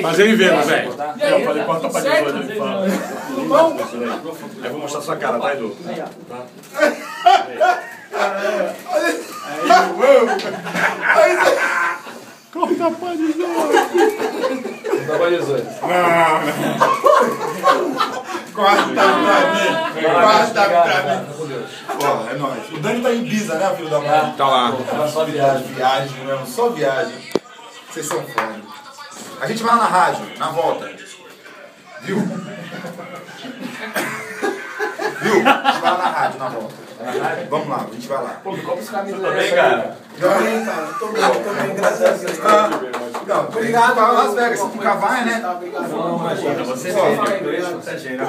Mas ele vê, mas velho. Eu falei, corta pra 18, ele fala. Tudo bom? Aí eu vou mostrar sua cara, tá, Edu? Corta pra 18. Corta pra 18. Corta pra mim. Corta pra mim. Com Deus. Porra, é nóis. O Dani tá em Ibiza, né, filho da mãe? Tá lá. Era só viagem. Viagem mesmo, só viagem. Vocês são foda. A gente vai lá na rádio, na volta. Viu? Viu? A gente vai lá na rádio, na volta. Vamos lá, a gente vai lá. Pô, me compra esse caminho Também, cara. Tô bem, cara. Tô bem, graças a Deus. Não, obrigado. Vai Las Vegas, você nunca vai, né? Não, imagina. Você Só. fala inglês, Pô, não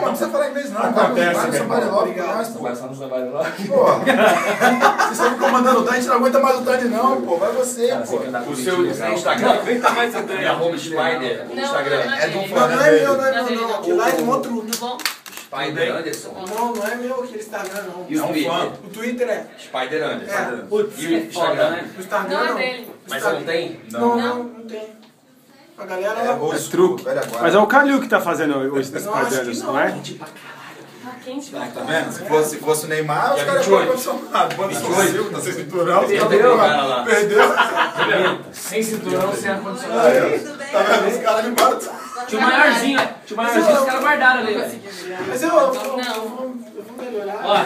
precisa falar inglês não. Vai no Somebody Love com nós, pô. vai só no trabalho lá. Porra. Vocês estão me comandando o Dani, a gente não aguenta mais o Dani não, pô. Vai você, pô. O seu Instagram. Aguenta mais o Dani. Arroba Spider. O Instagram. É do Não, não é meu, não é meu, não. Aquilo lá é de outro. Tudo bom? Spider Anderson. Não, não é meu aquele Instagram, não. E o Twitter? O Twitter é. Spider Anderson. É. Putz, e o Instagram? O Instagram Não é não. dele. Mas você não tem? Não tem. A galera É lá. osso, truque. velha guarda. Mas é o Calil que tá fazendo o Eu Spider acho que Anderson, não. não é? Tá quente, Tá vendo? Se fosse o Neymar, os Dia caras 28. foram profissionais. Bando São Silvio, tá sem cinturão. Perdeu, cara, lá. Perdeu. Sem cinturão, sem ar-condicionado. Aí, ó. Tá vendo? Os caras ali embaixo. Tinha o maiorzinho, os caras guardaram ali, velho. Mas eu vou melhorar.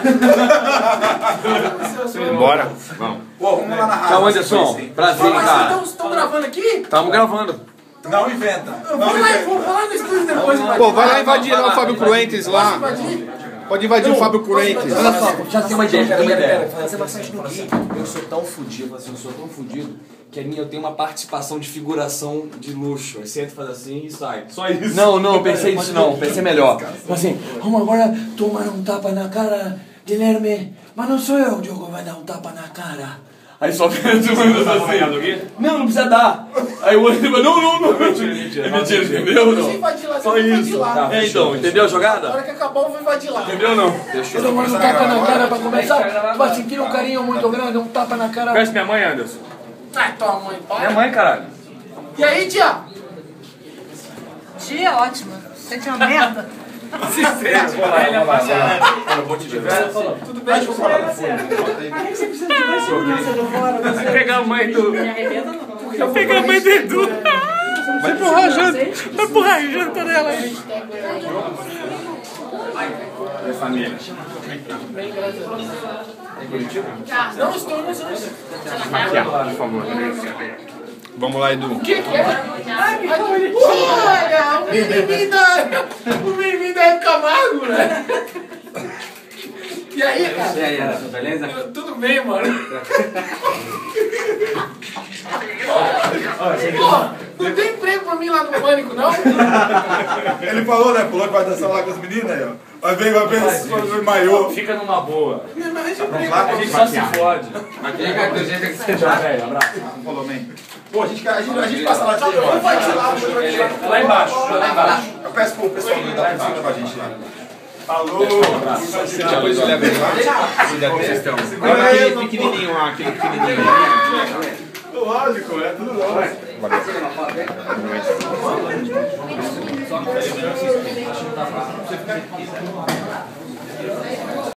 Bora. Vamos. Pô, vamos lá na rádio. Tchau, Anderson. Prazer, cara. Vocês estão gravando aqui? Estamos gravando. Não inventa. Vamos lá no estúdio depois. Pô, vai lá invadir lá o Fábio Cruentes lá. Pode invadir o Fábio Cruentes. Olha só, já tem uma ideia, já tem uma ideia. Fazer massagem no Gui. Eu sou tão fudido, assim, eu sou tão fudido, que a minha eu tenho uma participação de figuração de luxo. Aí você entra, faz assim e sai. Só isso. Não, eu pensei nisso não, pensei melhor. Assim, vamos agora tomar um tapa na cara, Guilherme. Mas não sou eu, o Diogo vai dar um tapa na cara. Aí só fica assim. Não precisa dar. Aí o outro vai, não. É mentira, entendeu? Não. Só isso. É, então, entendeu a Na jogada? hora que acabar, eu vou invadir lá. Entendeu ou não? Eu tô mandando um tapa na cara pra começar. Tu vai sentir um carinho muito grande, um tapa na cara. Conhece minha mãe, Anderson? Ai, tua mãe, Minha para. mãe, caralho. E aí, tia? Dia ótimo. Você uma merda? Ele é apaixonado. Eu vou te dizer. Tudo bem, deixa eu falar no fundo. Vai pegar a mãe do... Me arrependo não. Vai pegar a mãe do Edu. Vai empurrar janta. Vai empurrar a janta dela aí. É família. Não estou, não estou. Aqui, ó, por favor. Vamos lá, Edu. O que é? Olha, o menininho da Hebe Camargo, né? E aí, cara? E aí, Anderson, beleza? Tudo bem, mano? Porra, não tem emprego pra mim lá no Pânico, não? Ele falou, né? Falou que vai dançar lá com as meninas aí, ó. Vai ver, maiô. Fica numa boa. Vamos lá, A gente só se fode. Não falou, man. Pô, a gente passa lá de Vamos invadir lá, vamos invadir lá. Lá embaixo, lá embaixo. Eu peço pro pessoal do da prefeitura com a gente lá. Alô! Depois leva ele lá. Vocês estão. Aquele pequenininho lá, aquele pequenininho. Lógico, é tudo lógico. Valeu.